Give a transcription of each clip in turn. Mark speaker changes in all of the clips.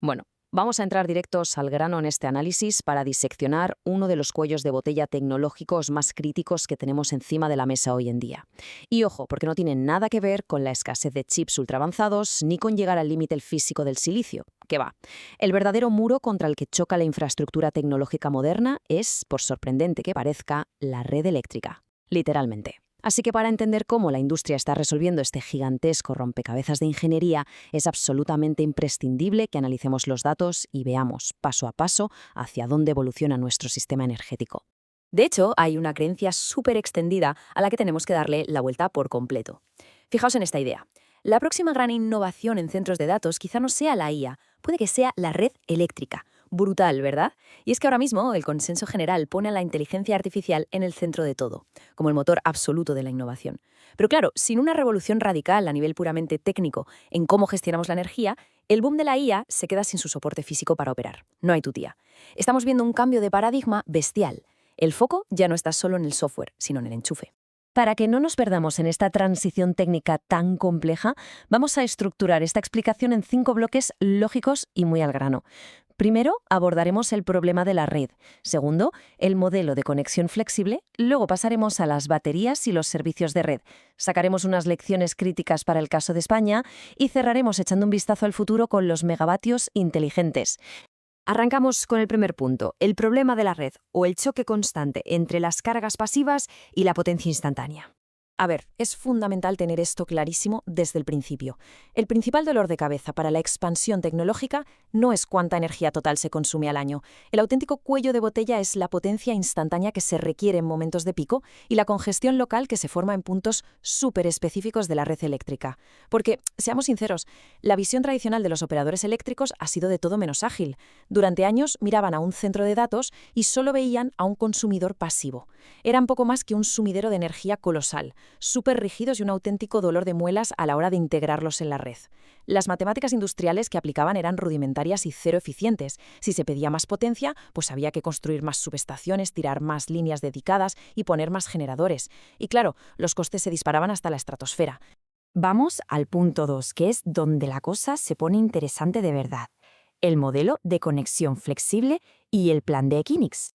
Speaker 1: Bueno, vamos a entrar directos al grano en este análisis para diseccionar uno de los cuellos de botella tecnológicos más críticos que tenemos encima de la mesa hoy en día. Y ojo, porque no tiene nada que ver con la escasez de chips ultraavanzados ni con llegar al límite físico del silicio. ¿Qué va? El verdadero muro contra el que choca la infraestructura tecnológica moderna es, por sorprendente que parezca, la red eléctrica. Literalmente. Así que para entender cómo la industria está resolviendo este gigantesco rompecabezas de ingeniería, es absolutamente imprescindible que analicemos los datos y veamos paso a paso hacia dónde evoluciona nuestro sistema energético.
Speaker 2: De hecho, hay una creencia súper extendida a la que tenemos que darle la vuelta por completo. Fijaos en esta idea. La próxima gran innovación en centros de datos quizá no sea la IA, puede que sea la red eléctrica. Brutal, ¿verdad? Y es que ahora mismo el consenso general pone a la inteligencia artificial en el centro de todo, como el motor absoluto de la innovación. Pero claro, sin una revolución radical a nivel puramente técnico en cómo gestionamos la energía, el boom de la IA se queda sin su soporte físico para operar. No hay tutía. Estamos viendo un cambio de paradigma bestial. El foco ya no está solo en el software, sino en el enchufe.
Speaker 1: Para que no nos perdamos en esta transición técnica tan compleja, vamos a estructurar esta explicación en 5 bloques lógicos y muy al grano. Primero, abordaremos el problema de la red. Segundo, el modelo de conexión flexible. Luego pasaremos a las baterías y los servicios de red. Sacaremos unas lecciones críticas para el caso de España y cerraremos echando un vistazo al futuro con los megavatios inteligentes. Arrancamos con el primer punto, el problema de la red o el choque constante entre las cargas pasivas y la potencia instantánea. A ver, es fundamental tener esto clarísimo desde el principio. El principal dolor de cabeza para la expansión tecnológica no es cuánta energía total se consume al año. El auténtico cuello de botella es la potencia instantánea que se requiere en momentos de pico y la congestión local que se forma en puntos súper específicos de la red eléctrica. Porque, seamos sinceros, la visión tradicional de los operadores eléctricos ha sido de todo menos ágil. Durante años miraban a un centro de datos y solo veían a un consumidor pasivo. Eran poco más que un sumidero de energía colosal, súper rígidos y un auténtico dolor de muelas a la hora de integrarlos en la red. Las matemáticas industriales que aplicaban eran rudimentarias y cero eficientes. Si se pedía más potencia, pues había que construir más subestaciones, tirar más líneas dedicadas y poner más generadores. Y claro, los costes se disparaban hasta la estratosfera. Vamos al punto 2, que es donde la cosa se pone interesante de verdad. El modelo de conexión flexible y el plan de Equinix.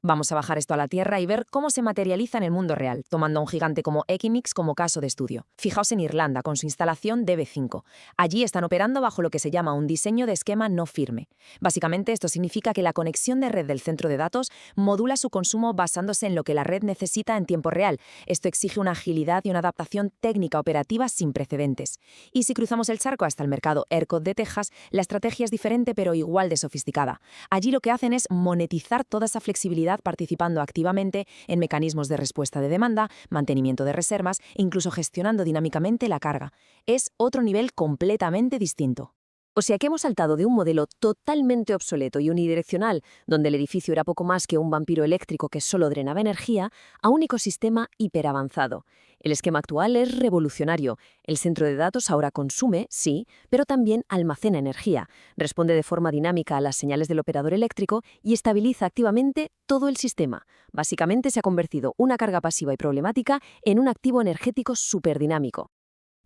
Speaker 1: Vamos a bajar esto a la Tierra y ver cómo se materializa en el mundo real, tomando a un gigante como Equinix como caso de estudio. Fijaos en Irlanda, con su instalación DB5. Allí están operando bajo lo que se llama un diseño de esquema no firme. Básicamente, esto significa que la conexión de red del centro de datos modula su consumo basándose en lo que la red necesita en tiempo real. Esto exige una agilidad y una adaptación técnica operativa sin precedentes. Y si cruzamos el charco hasta el mercado ERCOT de Texas, la estrategia es diferente pero igual de sofisticada. Allí lo que hacen es monetizar toda esa flexibilidad participando activamente en mecanismos de respuesta de demanda, mantenimiento de reservas e incluso gestionando dinámicamente la carga. Es otro nivel completamente distinto. O sea que hemos saltado de un modelo totalmente obsoleto y unidireccional, donde el edificio era poco más que un vampiro eléctrico que solo drenaba energía, a un ecosistema hiperavanzado. El esquema actual es revolucionario. El centro de datos ahora consume, sí, pero también almacena energía, responde de forma dinámica a las señales del operador eléctrico y estabiliza activamente todo el sistema. Básicamente se ha convertido una carga pasiva y problemática en un activo energético superdinámico.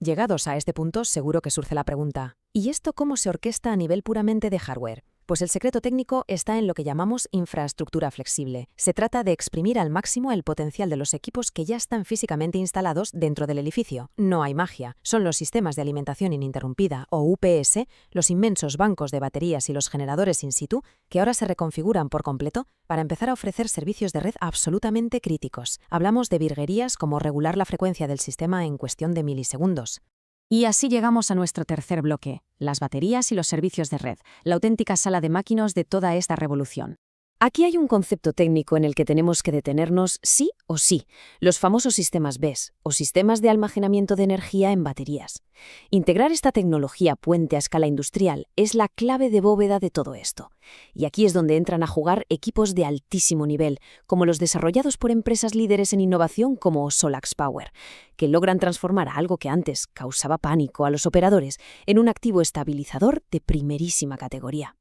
Speaker 1: Llegados a este punto, seguro que surge la pregunta, ¿y esto cómo se orquesta a nivel puramente de hardware? Pues el secreto técnico está en lo que llamamos infraestructura flexible. Se trata de exprimir al máximo el potencial de los equipos que ya están físicamente instalados dentro del edificio. No hay magia. Son los sistemas de alimentación ininterrumpida, o UPS, los inmensos bancos de baterías y los generadores in situ, que ahora se reconfiguran por completo para empezar a ofrecer servicios de red absolutamente críticos. Hablamos de virguerías como regular la frecuencia del sistema en cuestión de milisegundos. Y así llegamos a nuestro tercer bloque, las baterías y los servicios de red, la auténtica sala de máquinas de toda esta revolución. Aquí hay un concepto técnico en el que tenemos que detenernos sí o sí, los famosos sistemas BESS, o sistemas de almacenamiento de energía en baterías. Integrar esta tecnología puente a escala industrial es la clave de bóveda de todo esto. Y aquí es donde entran a jugar equipos de altísimo nivel, como los desarrollados por empresas líderes en innovación como Solax Power, que logran transformar a algo que antes causaba pánico a los operadores en un activo estabilizador de primerísima categoría.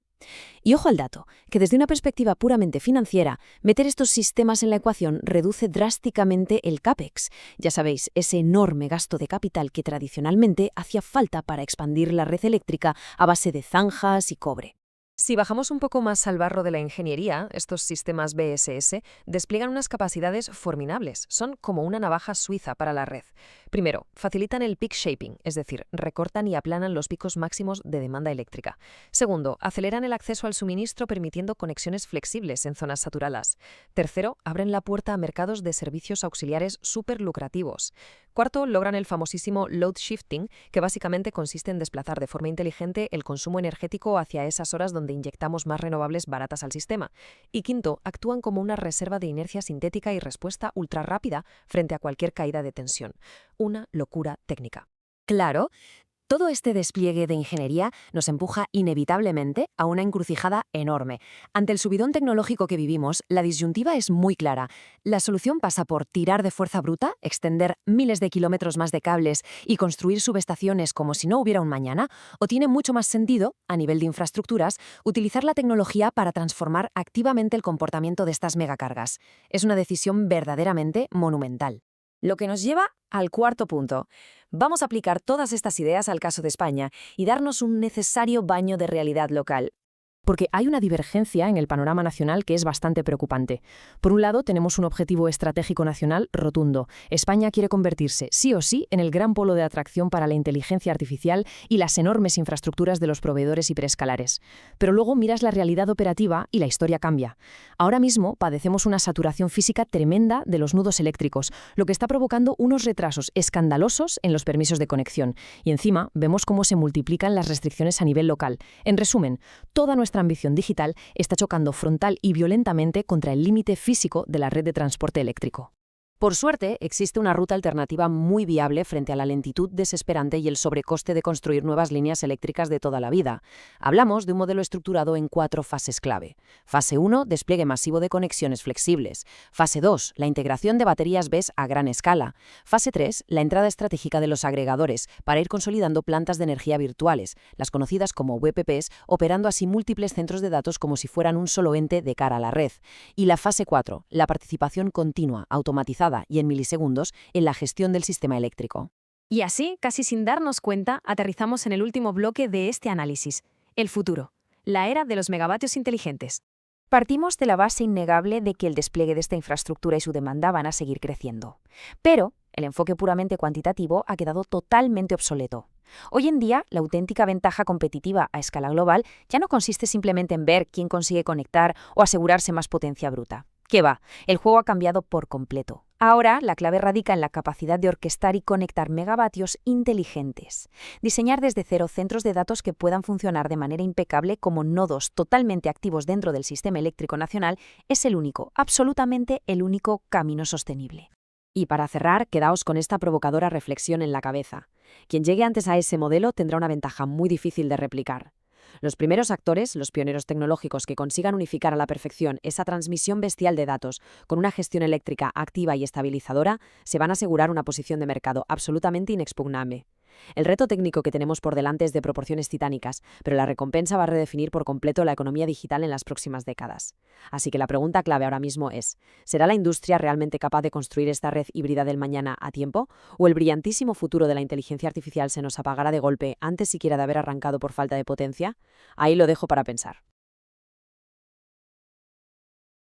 Speaker 1: Y ojo al dato, que desde una perspectiva puramente financiera, meter estos sistemas en la ecuación reduce drásticamente el CAPEX. Ya sabéis, ese enorme gasto de capital que tradicionalmente hacía falta para expandir la red eléctrica a base de zanjas y cobre. Si bajamos un poco más al barro de la ingeniería, estos sistemas BSS despliegan unas capacidades formidables. Son como una navaja suiza para la red. Primero, facilitan el peak shaping, es decir, recortan y aplanan los picos máximos de demanda eléctrica. Segundo, aceleran el acceso al suministro permitiendo conexiones flexibles en zonas saturadas. Tercero, abren la puerta a mercados de servicios auxiliares súper lucrativos. Cuarto, logran el famosísimo load shifting, que básicamente consiste en desplazar de forma inteligente el consumo energético hacia esas horas donde inyectamos más renovables baratas al sistema. Y quinto, actúan como una reserva de inercia sintética y respuesta ultra rápida frente a cualquier caída de tensión. Una locura técnica.
Speaker 2: Claro. Todo este despliegue de ingeniería nos empuja inevitablemente a una encrucijada enorme. Ante el subidón tecnológico que vivimos, la disyuntiva es muy clara. La solución pasa por tirar de fuerza bruta, extender miles de kilómetros más de cables y construir subestaciones como si no hubiera un mañana, o tiene mucho más sentido, a nivel de infraestructuras, utilizar la tecnología para transformar activamente el comportamiento de estas megacargas. Es una decisión verdaderamente monumental. Lo que nos lleva al cuarto punto. Vamos a aplicar todas estas ideas al caso de España y darnos un necesario baño de realidad local. Porque hay una divergencia en el panorama nacional que es bastante preocupante. Por un lado, tenemos un objetivo estratégico nacional rotundo. España quiere convertirse, sí o sí, en el gran polo de atracción para la inteligencia artificial y las enormes infraestructuras de los proveedores y preescalares. Pero luego miras la realidad operativa y la historia cambia. Ahora mismo padecemos una saturación física tremenda de los nudos eléctricos, lo que está provocando unos retrasos escandalosos en los permisos de conexión. Y encima vemos cómo se multiplican las restricciones a nivel local. En resumen, toda nuestra ambición digital está chocando frontal y violentamente contra el límite físico de la red de transporte eléctrico. Por suerte, existe una ruta alternativa muy viable frente a la lentitud desesperante y el sobrecoste de construir nuevas líneas eléctricas de toda la vida. Hablamos de un modelo estructurado en 4 fases clave. Fase 1, despliegue masivo de conexiones flexibles. Fase 2, la integración de baterías BESS a gran escala. Fase 3, la entrada estratégica de los agregadores para ir consolidando plantas de energía virtuales, las conocidas como VPPs, operando así múltiples centros de datos como si fueran un solo ente de cara a la red. Y la fase 4, la participación continua, automatizada y en milisegundos en la gestión del sistema eléctrico. Y así, casi sin darnos cuenta, aterrizamos en el último bloque de este análisis, el futuro, la era de los megavatios inteligentes. Partimos de la base innegable de que el despliegue de esta infraestructura y su demanda van a seguir creciendo. Pero el enfoque puramente cuantitativo ha quedado totalmente obsoleto. Hoy en día, la auténtica ventaja competitiva a escala global ya no consiste simplemente en ver quién consigue conectar o asegurarse más potencia bruta. ¿Qué va? El juego ha cambiado por completo. Ahora, la clave radica en la capacidad de orquestar y conectar megavatios inteligentes. Diseñar desde cero centros de datos que puedan funcionar de manera impecable como nodos totalmente activos dentro del sistema eléctrico nacional es el único, absolutamente el único camino sostenible. Y para cerrar, quedaos con esta provocadora reflexión en la cabeza. Quien llegue antes a ese modelo tendrá una ventaja muy difícil de replicar. Los primeros actores, los pioneros tecnológicos que consigan unificar a la perfección esa transmisión bestial de datos con una gestión eléctrica activa y estabilizadora, se van a asegurar una posición de mercado absolutamente inexpugnable. El reto técnico que tenemos por delante es de proporciones titánicas, pero la recompensa va a redefinir por completo la economía digital en las próximas décadas. Así que la pregunta clave ahora mismo es, ¿será la industria realmente capaz de construir esta red híbrida del mañana a tiempo? ¿O el brillantísimo futuro de la inteligencia artificial se nos apagará de golpe antes siquiera de haber arrancado por falta de potencia? Ahí lo dejo para pensar.